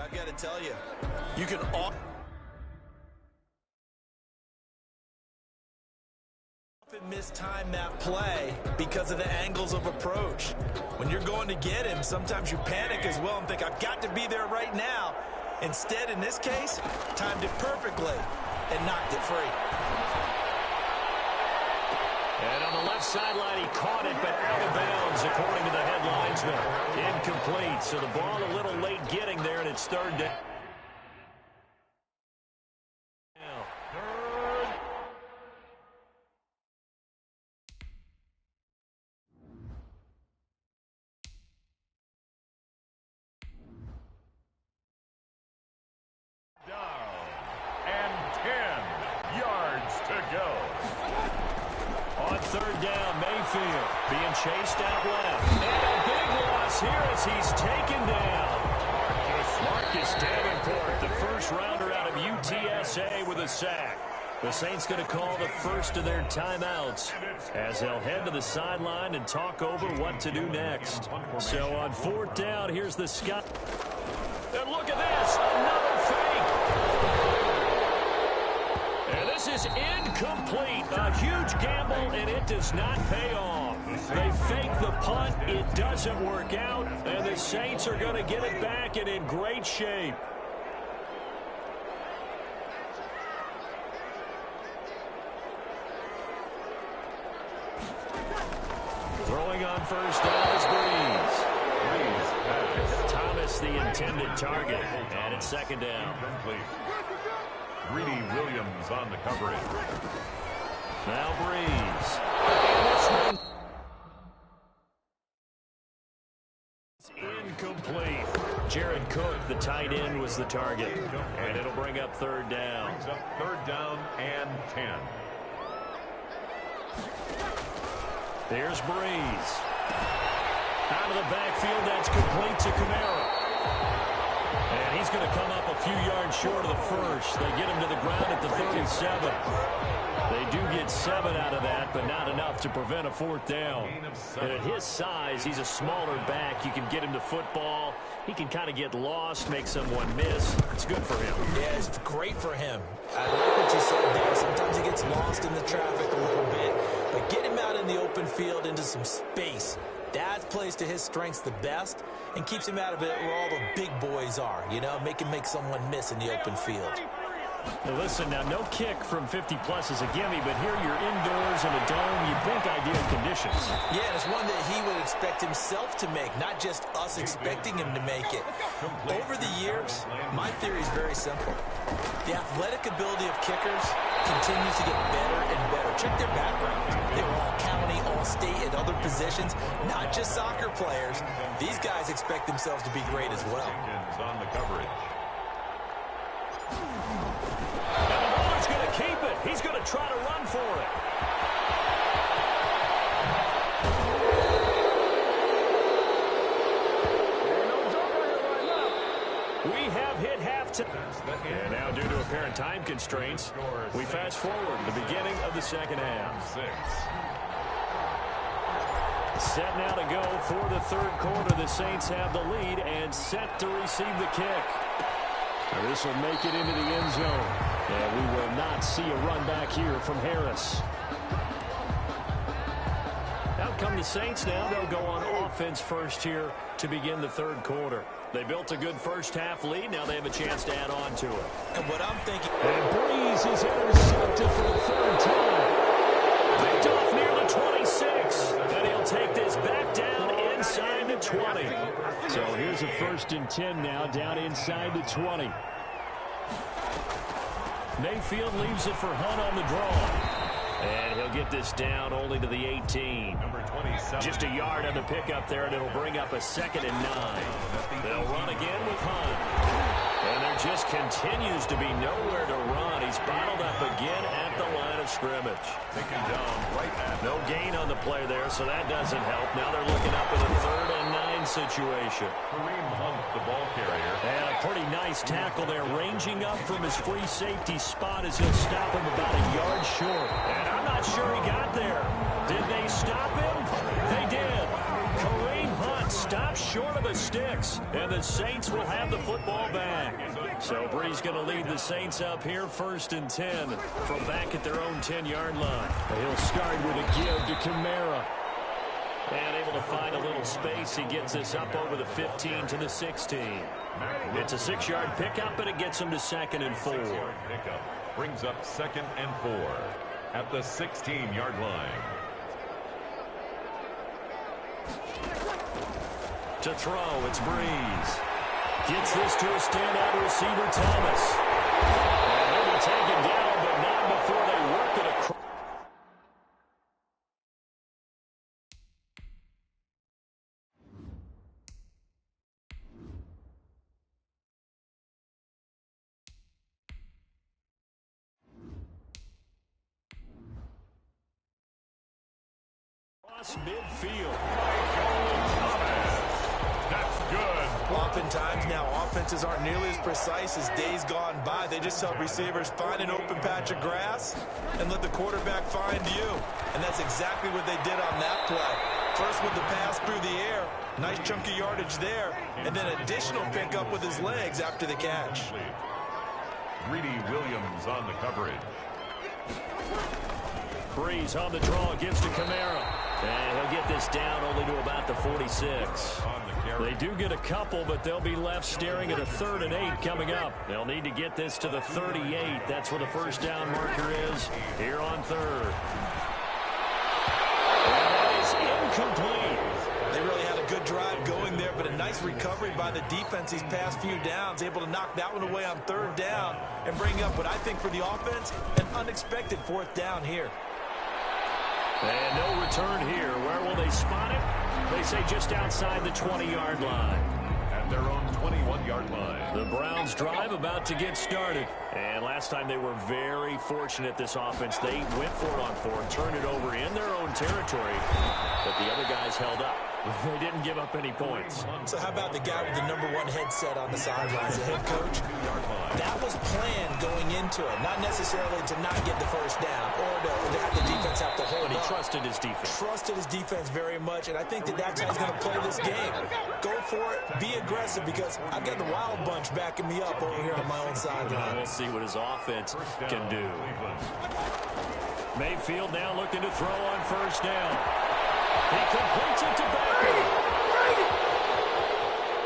I've got to tell you, you can often mistime that play because of the angles of approach. When you're going to get him, sometimes you panic as well and think, I've got to be there right now. Instead, in this case, timed it perfectly and knocked it free. And on the left sideline, he caught it, but out of bounds, according to the head linesman. Incomplete, so the ball a little late getting there, and it's third down. Third down, Mayfield being chased out left. And a big loss here as he's taken down. Marcus Davenport, the first rounder out of UTSA with a sack. The Saints going to call the first of their timeouts as they'll head to the sideline and talk over what to do next. So on fourth down, here's the Scott. And look at this, another fake. And this is incomplete. A huge gamble, and it does not pay off. They fake the punt. It doesn't work out, and the Saints are going to get it back and in great shape. Throwing on first down is Breeze. Thomas, the intended target, and it's second down. Greedy Williams on the coverage. Now Breeze. And this one is incomplete. Jared Cook, the tight end, was the target. And it'll bring up third down. Brings up third down and 10. There's Breeze. Out of the backfield, that's complete to Kamara. And he's going to come up a few yards short of the first. They get him to the ground at the 37. They do get 7 out of that, but not enough to prevent a fourth down. And at his size, he's a smaller back. You can get him to football. He can kind of get lost, make someone miss. It's good for him. Yeah, it's great for him. I like what you said there. Sometimes he gets lost in the traffic a little bit. But get him out in the open field into some space. That plays to his strengths the best and keeps him out of it where all the big boys are, you know, make someone miss in the open field. Now listen, now no kick from 50-plus is a gimme, but here you're indoors in a dome. You think ideal conditions. Yeah, and it's one that he would expect himself to make, not just us expecting him to make it. Over the years, my theory is very simple. The athletic ability of kickers continues to get better and better. Check their background. They were all county, all state, at other positions, not just soccer players. These guys expect themselves to be great as well. On the coverage. And the baller's going to keep it. He's going to try to run for it. We have hit halftime. And now, due to apparent time constraints, we fast forward to the beginning of the second half. Set now to go for the third quarter. The Saints have the lead and set to receive the kick. This will make it into the end zone. And we will not see a run back here from Harris. Out come the Saints now. They'll go on offense first here to begin the third quarter. They built a good first half lead. Now they have a chance to add on to it. And what I'm thinking... And Breeze is intercepted for the third time. Picked off near the 26. And he'll take this back down inside the 20. So here's a 1st and 10 now, down inside the 20. Mayfield leaves it for Hunt on the draw. And he'll get this down only to the 18. Number 27. Just a yard on the pickup there, and it'll bring up a 2nd and 9. They'll run again with Hunt. And there just continues to be nowhere to run. He's bottled up again at the line of scrimmage. Taken down right at no gain on the play there, so that doesn't help. Now they're looking up at a 3rd and 9 situation. Kareem Hunt, the ball carrier. And a pretty nice tackle there, ranging up from his free safety spot as he'll stop him about a yard short. And I'm not sure he got there. Did they stop him? They did. Kareem Hunt stops short of the sticks, and the Saints will have the football back. So Bree's going to lead the Saints up here 1st and 10 from back at their own 10-yard line. He'll start with a give to Kamara. And able to find a little space. He gets this up over the 15 to the 16. It's a 6-yard pickup, and it gets him to 2nd and 4. Pickup brings up 2nd and 4 at the 16-yard line. To throw, it's Breeze. Gets this to a standout receiver, Thomas. And they'll be taken down, but not before they work it across. Midfield. That's good. Oftentimes now offenses aren't nearly as precise as days gone by. They just help receivers find an open patch of grass and let the quarterback find you. And that's exactly what they did on that play. First with the pass through the air, nice chunk of yardage there, and then additional pickup with his legs after the catch. Greedy Williams on the coverage. Breeze on the draw, gives to Kamara. And he'll get this down only to about the 46. They do get a couple, but they'll be left staring at a 3rd and 8 coming up. They'll need to get this to the 38. That's where the first down marker is here on 3rd. And that is incomplete. They really had a good drive going there, but a nice recovery by the defense these past few downs, able to knock that one away on 3rd down and bring up what I think for the offense, an unexpected 4th down here. And no return here. Where will they spot it? They say just outside the 20-yard line. At their own 21-yard line. The Browns drive about to get started. And last time they were very fortunate, this offense. They went for it on 4th, turned it over in their own territory, but the other guys held up. They didn't give up any points. So how about the guy with the #1 headset on the sidelines, the head coach? That was planned going into it, not necessarily to not get the first down or to have the defense have to hold But he up. trusted his defense. Trusted his defense very much, and I think that's how he's going to play this game. Go for it, be aggressive, because I've got the Wild Bunch backing me up over here on my own sideline. We'll see what his offense can do. Mayfield now looking to throw on 1st down. He completes it to Beckham.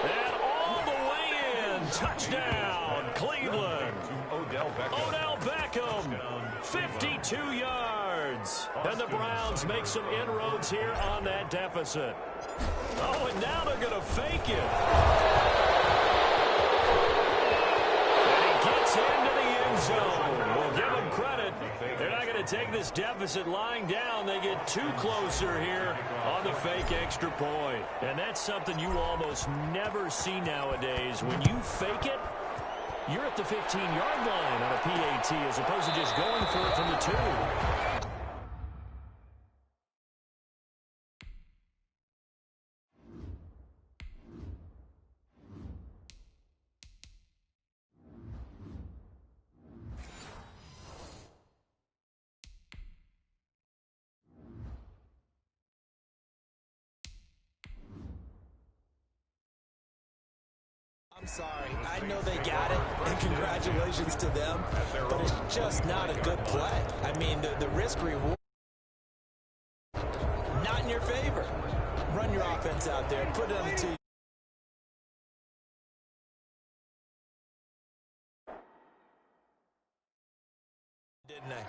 And all the way in. Touchdown, Cleveland. Odell Beckham, 52 yards. And the Browns make some inroads here on that deficit. Oh, and now they're going to fake it. And he gets into the end zone. We'll give him credit. They're not going to take this deficit lying down. They get too closer here on the fake extra point. And that's something you almost never see nowadays. When you fake it, you're at the 15-yard line on a PAT as opposed to just going for it from the 2. I'm sorry. I know they got it, and congratulations to them, but it's just not a good play. I mean, the risk-reward, not in your favor. Run your offense out there. Put it on the 2. Didn't they?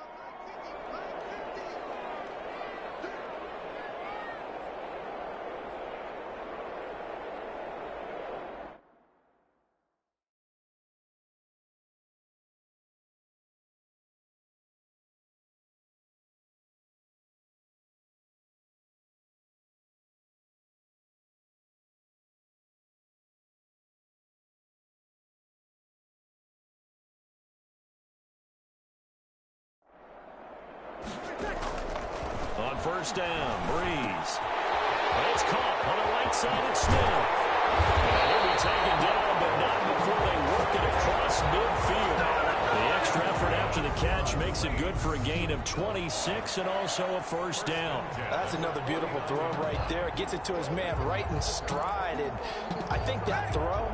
On 1st down, Breeze. And it's caught on the right side at Smith. And he'll be taken down, but not before they work it across midfield. The extra effort after the catch makes it good for a gain of 26 and also a first down. That's another beautiful throw right there. Gets it to his man right in stride. And I think that throw...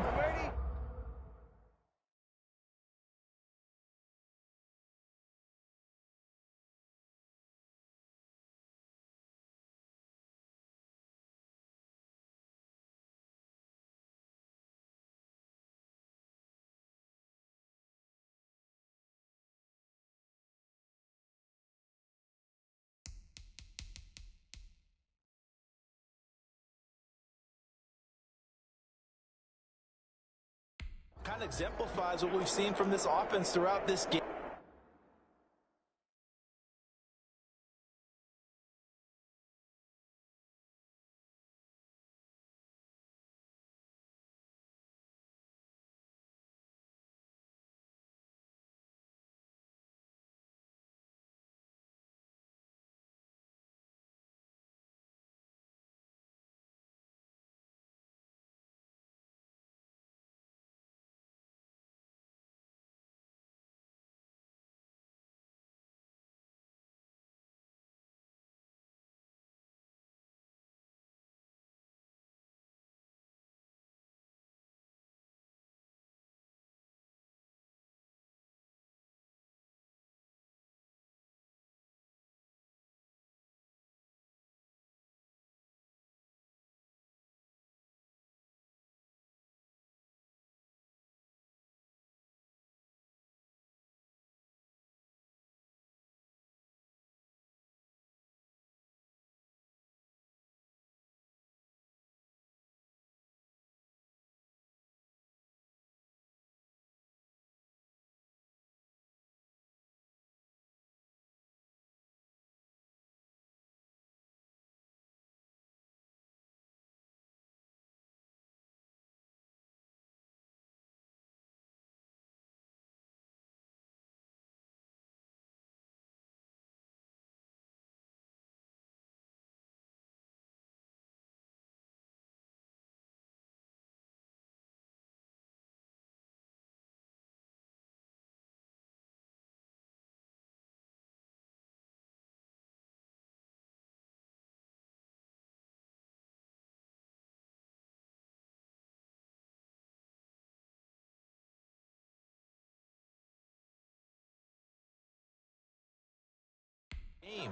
kind of exemplifies what we've seen from this offense throughout this game.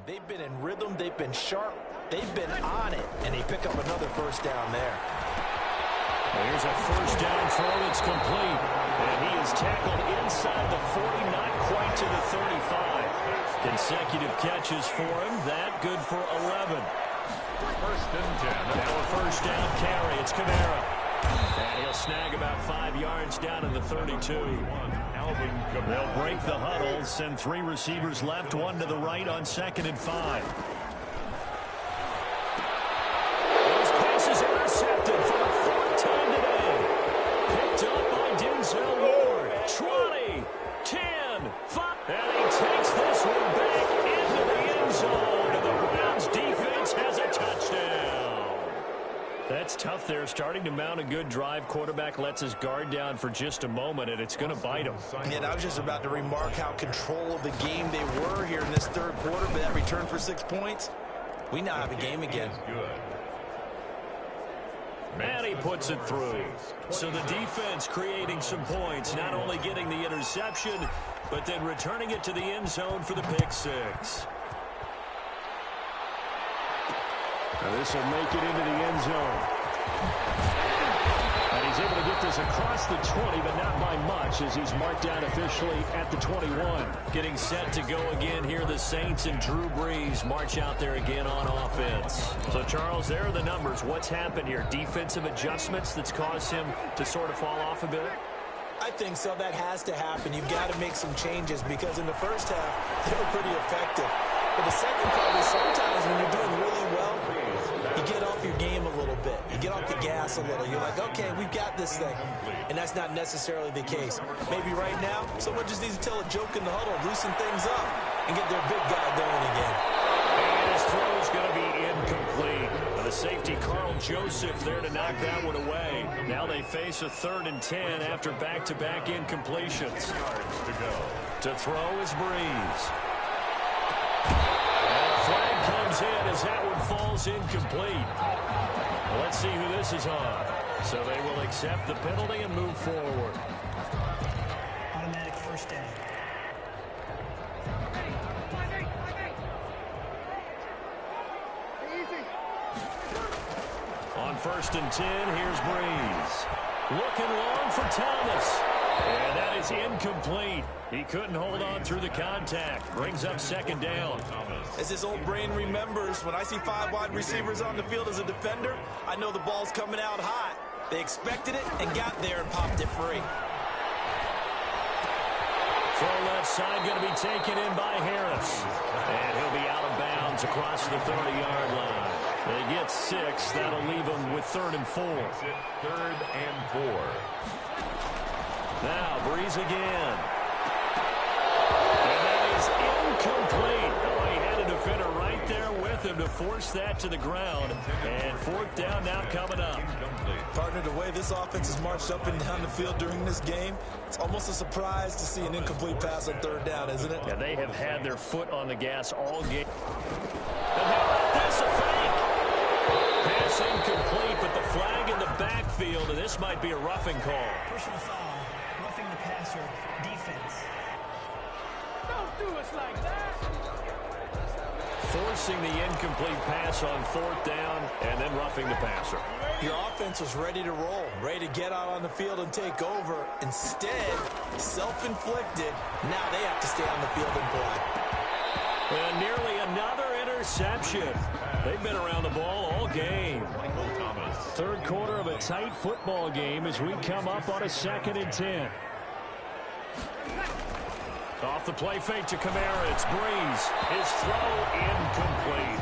They've been in rhythm, they've been sharp, they've been on it, and they pick up another first down there. Well, here's a first down throw that's complete, and he is tackled inside the 40, not quite to the 35. Consecutive catches for him, that good for 11. First and 10. Now a first down carry, it's Kamara. And he'll snag about 5 yards down in the 32. They'll break the huddle, send 3 receivers left, 1 to the right on 2nd and 5. Those passes intercepted for the 4th time today. Picked up by Denzel Ward. 20, 10, 5. And he takes this one back into the end zone. And the Browns defense has a touchdown. That's tough there, starting to mount a good drive. Quarterback lets his guard down for just a moment, and it's going to bite him. And I was just about to remark how control of the game they were here in this third quarter, but that return for 6 points, we now have a game again. And he puts it through. So the defense creating some points, not only getting the interception, but then returning it to the end zone for the pick 6. Now this will make it into the end zone. And he's able to get this across the 20, but not by much, as he's marked down officially at the 21. Getting set to go again here. The Saints and Drew Brees march out there again on offense. So, Charles, there are the numbers. What's happened here? Defensive adjustments that's caused him to sort of fall off a bit? I think so. That has to happen. You've got to make some changes because in the first half, they were pretty effective. But the second part is sometimes when you're doing really well, you get off your game a little bit. You get off the gas a little. You're like, okay, we've got this thing. And that's not necessarily the case. Maybe right now, someone just needs to tell a joke in the huddle, loosen things up, and get their big guy going again. And his throw is going to be incomplete. The safety Carl Joseph there to knock that one away. Now they face a 3rd and 10 after back-to-back incompletions. To throw is Breeze. And a flag comes in as that one falls incomplete. Well, let's see who this is on. So they will accept the penalty and move forward. Automatic first down. On 1st and 10, here's Breeze. Looking long for Thomas. And that is incomplete. He couldn't hold on through the contact. Brings up 2nd down. As his old brain remembers, when I see 5 wide receivers on the field as a defender, I know the ball's coming out hot. They expected it and got there and popped it free. Throw left side going to be taken in by Harris. And he'll be out of bounds across the 30-yard line. They get 6. That'll leave them with 3rd and 4. 3rd and 4. Now Breeze again. And that is incomplete. Oh, he had a defender right there with him to force that to the ground. And 4th down now coming up. Partner, the way this offense has marched up and down the field during this game, it's almost a surprise to see an incomplete pass on 3rd down, isn't it? Yeah, they have had their foot on the gas all game. And how about this, a fake? Pass incomplete, but the flag in the backfield, and this might be a roughing call. Personal foul, roughing the passer, defense. Don't do us like that. Forcing the incomplete pass on 4th down, and then roughing the passer. Your offense was ready to roll, ready to get out on the field and take over. Instead, self-inflicted, now they have to stay on the field and play. And nearly another interception. They've been around the ball all game. 3rd quarter of a tight football game as we come up on a 2nd and 10. Off the play fake to Kamara. It's Breeze. His throw incomplete.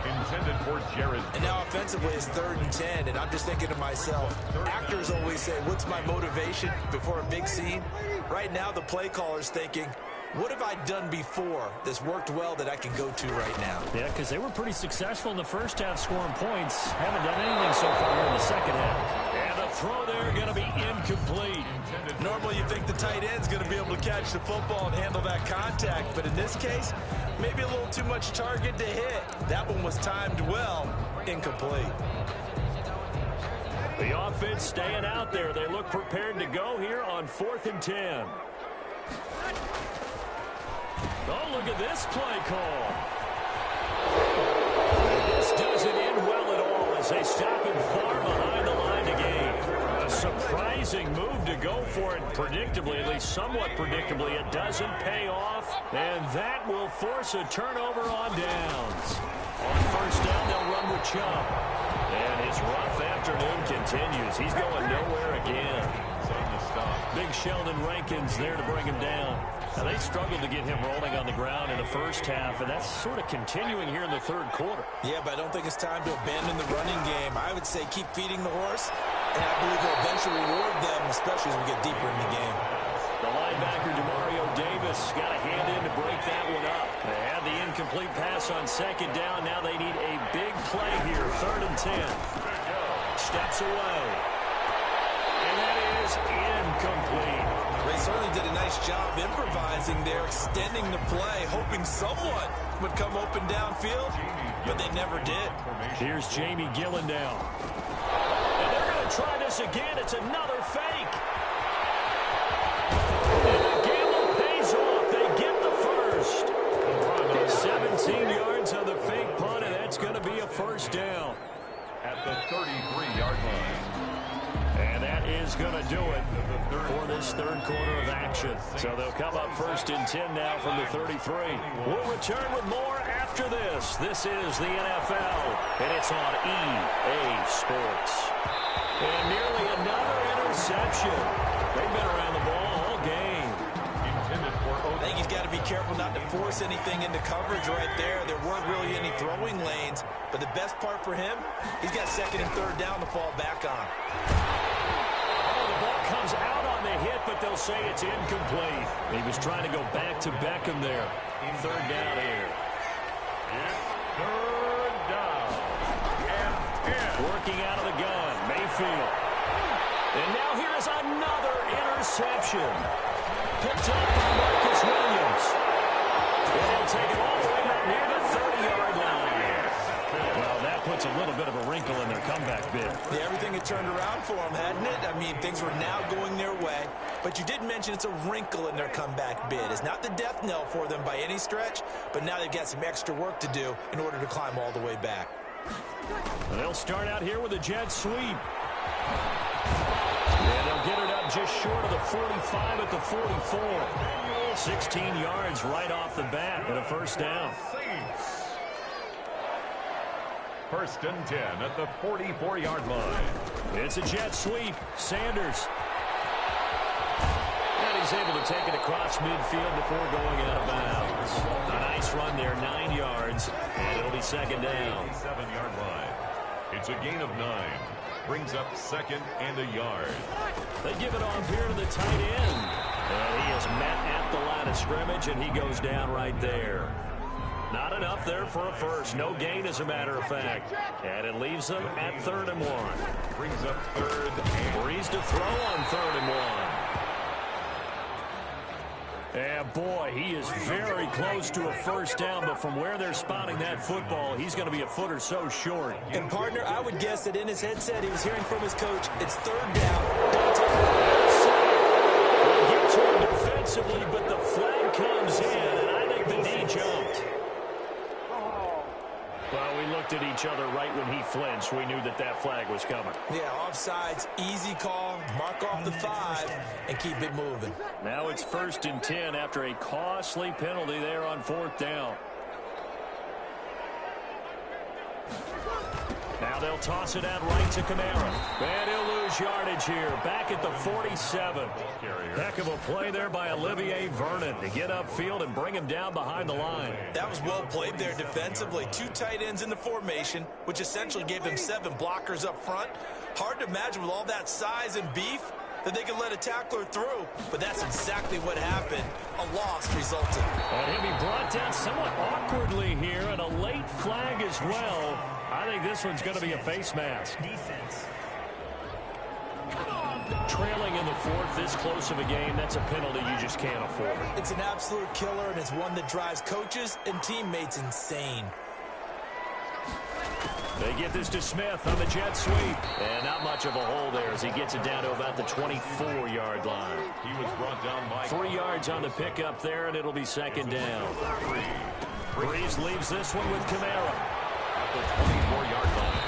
Intended for Jared. And now offensively it's 3rd and 10, and I'm just thinking to myself, actors always say, what's my motivation before a big scene? Right now the play caller's thinking, what have I done before that's worked well that I can go to right now? Yeah, because they were pretty successful in the first half scoring points. Haven't done anything so far here in the second half. And the throw there going to be incomplete. Normally you think the tight end's going to be able to catch the football and handle that contact, but in this case, maybe a little too much target to hit. That one was timed well, incomplete. The offense staying out there. They look prepared to go here on 4th and 10. Oh, look at this play call. This doesn't end well at all as they stop him far behind the line to gain. A surprising move to go for it predictably, at least somewhat predictably. It doesn't pay off, and that will force a turnover on downs. On 1st down, they'll run with Chubb. And his rough afternoon continues. He's going nowhere again. Big Sheldon Rankins there to bring him down. Now, they struggled to get him rolling on the ground in the first half, and that's sort of continuing here in the 3rd quarter. Yeah, but I don't think it's time to abandon the running game. I would say keep feeding the horse, and I believe he'll eventually reward them, especially as we get deeper in the game. The linebacker, Demario Davis, got a hand in to break that one up. They had the incomplete pass on 2nd down. Now they need a big play here, 3rd and 10. Steps away. And that is incomplete. They certainly did a nice job improvising there, extending the play, hoping someone would come open downfield, but they never did. Here's Jamie Gillendown. And they're going to try this again. It's another fake. And the gamble pays off. They get the first. 17 yards on the fake punt, and that's going to be a 1st down. At the 33-yard line. And that is going to do it for this 3rd quarter of action. So they'll come up 1st and 10 now from the 33. We'll return with more after this. This is the NFL, and it's on EA Sports. And nearly another interception. They've been around the ball all game. I think he's got to be careful not to force anything into coverage right there. There weren't really any throwing lanes, but the best part for him, he's got 2nd and 3rd down to fall back on. Comes out on the hit, but they'll say it's incomplete. He was trying to go back to Beckham there. 3rd down here. It's 3rd down. Working out of the gun, Mayfield. And now here is another interception. Picked up by Marcus Williams. And he'll take it all the way up near the 30-yard line. Well, that puts a little bit of a wrinkle in their comeback bid. Yeah, everything had turned around for them, hadn't it? I mean, things were now going their way. But you did mention it's a wrinkle in their comeback bid. It's not the death knell for them by any stretch, but now they've got some extra work to do in order to climb all the way back. They'll start out here with a jet sweep. And they'll get it up just short of the 45 at the 44. 16 yards right off the bat and a first down. First and 10 at the 44-yard line. It's a jet sweep. Sanders. And he's able to take it across midfield before going out of bounds. A nice run there, 9 yards, and it'll be second down. 7-yard line. It's a gain of 9. Brings up second and a yard. They give it off here to the tight end. And he is met at the line of scrimmage, and he goes down right there. Not enough there for a first. No gain, as a matter of fact. And it leaves them at 3rd and 1. Brings up 3rd and Breeze to throw on 3rd and 1. And boy, he is very close to a first down, but from where they're spotting that football, he's going to be a foot or so short. And, partner, I would guess that in his headset he was hearing from his coach, it's 3rd down. Don't take it. We'll get to him defensively, but the flag comes in, and I think the knee jumped. Well, we looked at each other right when he flinched. We knew that that flag was coming. Yeah, offsides, easy call, mark off the 5, and keep it moving. Now it's 1st and 10 after a costly penalty there on 4th down. Now they'll toss it out right to Kamara. And he'll lose yardage here. Back at the 47. Heck of a play there by Olivier Vernon to get upfield and bring him down behind the line. That was well played there defensively. 2 tight ends in the formation, which essentially gave them 7 blockers up front. Hard to imagine with all that size and beef that they could let a tackler through. But that's exactly what happened. A loss resulted. And he'll be brought down somewhat awkwardly here, and a late flag as well. I think this one's going to be a face mask. Defense. Trailing in the 4th, this close of a game, that's a penalty you just can't afford. It's an absolute killer, and it's one that drives coaches and teammates insane. They get this to Smith on the jet sweep. And not much of a hole there as he gets it down to about the 24-yard line. he was brought down by 3 yards on the pickup there, and it'll be second down. Breeze leaves this one with Kamara. at the 24-yard line.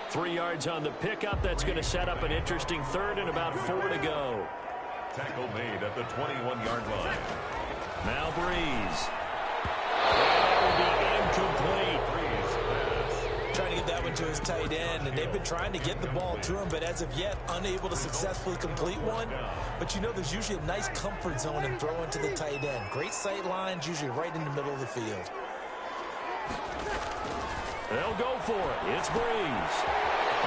3 yards on the pickup. That's going to set up an interesting 3rd and about 4 to go. Tackle made at the 21-yard line. Now Breeze. That will be incomplete. Trying to get that one to his tight end, and they've been trying to get the ball to him, but as of yet, unable to successfully complete one. But you know, there's usually a nice comfort zone in throwing to the tight end. Great sight lines, usually right in the middle of the field. They'll go for it. It's Breeze.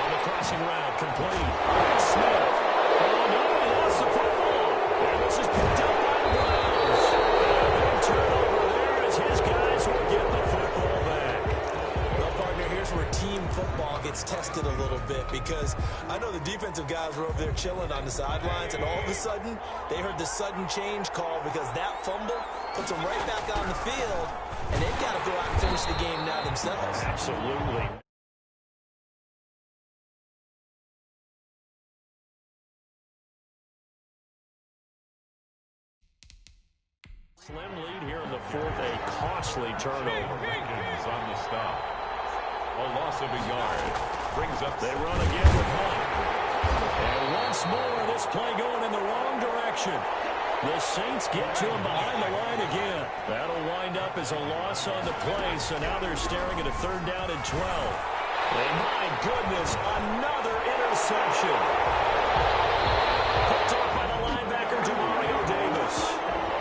On the crossing route, complete. And Smith. Oh, no, he lost the football. And this is picked up by the Browns. And a big turnover there as his guys will get the football back. Well, partner, here's where team football gets tested a little bit, because I know the defensive guys were over there chilling on the sidelines, and all of a sudden, they heard the sudden change call because that fumble puts them right back on the field, and they've got to go out and finish the game now themselves. Absolutely. Slim lead here in the 4th, a costly turnover. Jenkins on the stop. A loss of a yard. Brings up. They run again with Hunt. And once more, this play going in the wrong direction. The Saints get to him behind the line again. That'll wind up as a loss on the play, so now they're staring at a 3rd down and 12. And my goodness, another interception. Picked off by the linebacker, Demario Davis.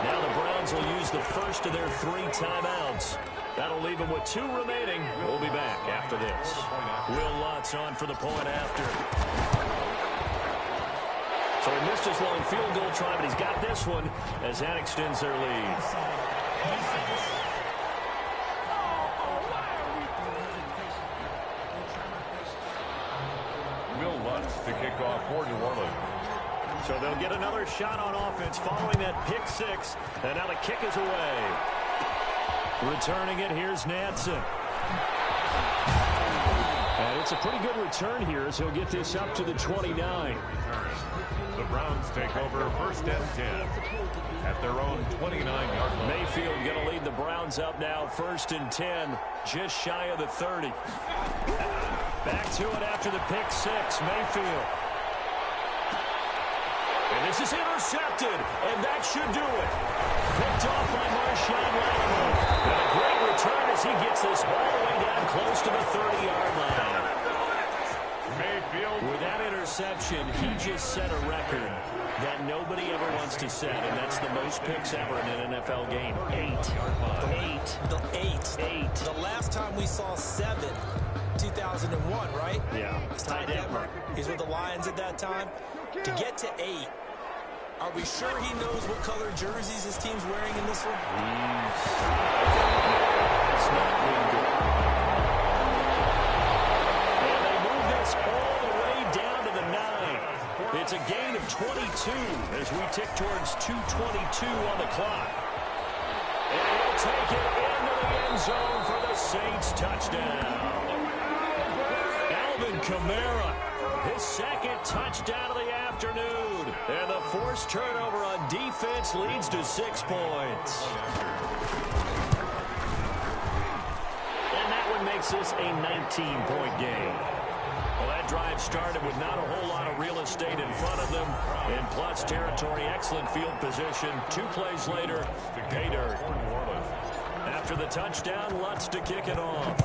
Now the Browns will use the first of their 3 timeouts. That'll leave them with 2 remaining. We'll be back after this. Will Lutz on for the point after. So he missed his long field goal try, but he's got this one as that extends their lead. Lutz to kick off for New Orleans. So they'll get another shot on offense following that pick six. And now the kick is away. Returning it, here's Nansen. And it's a pretty good return here as he'll get this up to the 29. The Browns take over 1st and 10 at their own 29-yard line. Mayfield going to lead the Browns up now, 1st and 10, just shy of the 30. Back to it after the pick six, Mayfield. And this is intercepted, and that should do it. Picked off by Marshawn Lattimore. And a great return as he gets this all the way down close to the 30-yard line. Mayfield. With that interception, he just set a record that nobody ever wants to set, and that's the most picks ever in an NFL game. 8. The last time we saw 7, 2001, right? Yeah. Ty Detmer. He's with the Lions at that time. To get to 8, are we sure he knows what color jerseys his team's wearing in this one? It's not being good. And they move this all the way down to the 9. It's a gain of 22 as we tick towards 2:22 on the clock. And he'll take it into the end zone for the Saints touchdown. Alvin Kamara, his second touchdown of the afternoon. And the forced turnover on defense leads to 6 points. And that one makes this a 19-point game. Well, that drive started with not a whole lot of real estate in front of them. In plus territory, excellent field position. 2 plays later, pay dirt. After the touchdown, Lutz to kick it off.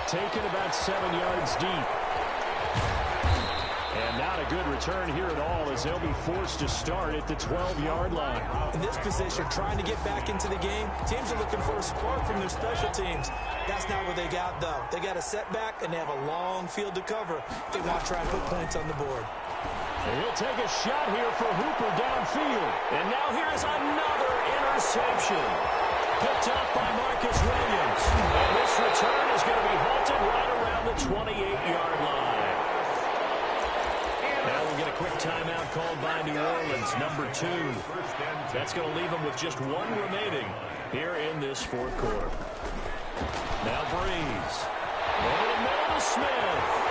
Taken about 7 yards deep. And not a good return here at all as they'll be forced to start at the 12-yard line. In this position, trying to get back into the game, teams are looking for a spark from their special teams. That's not what they got, though. They got a setback, and they have a long field to cover if they want to try and put points on the board. And he'll take a shot here for Hooper downfield. And now here's another interception. Picked off by Marcus Williams. And this return is going to be halted right around the 28-yard line. Now we'll get a quick timeout called by New Orleans, number 2. That's going to leave them with just 1 remaining here in this 4th quarter. Now Breeze. Over the middle to Smith.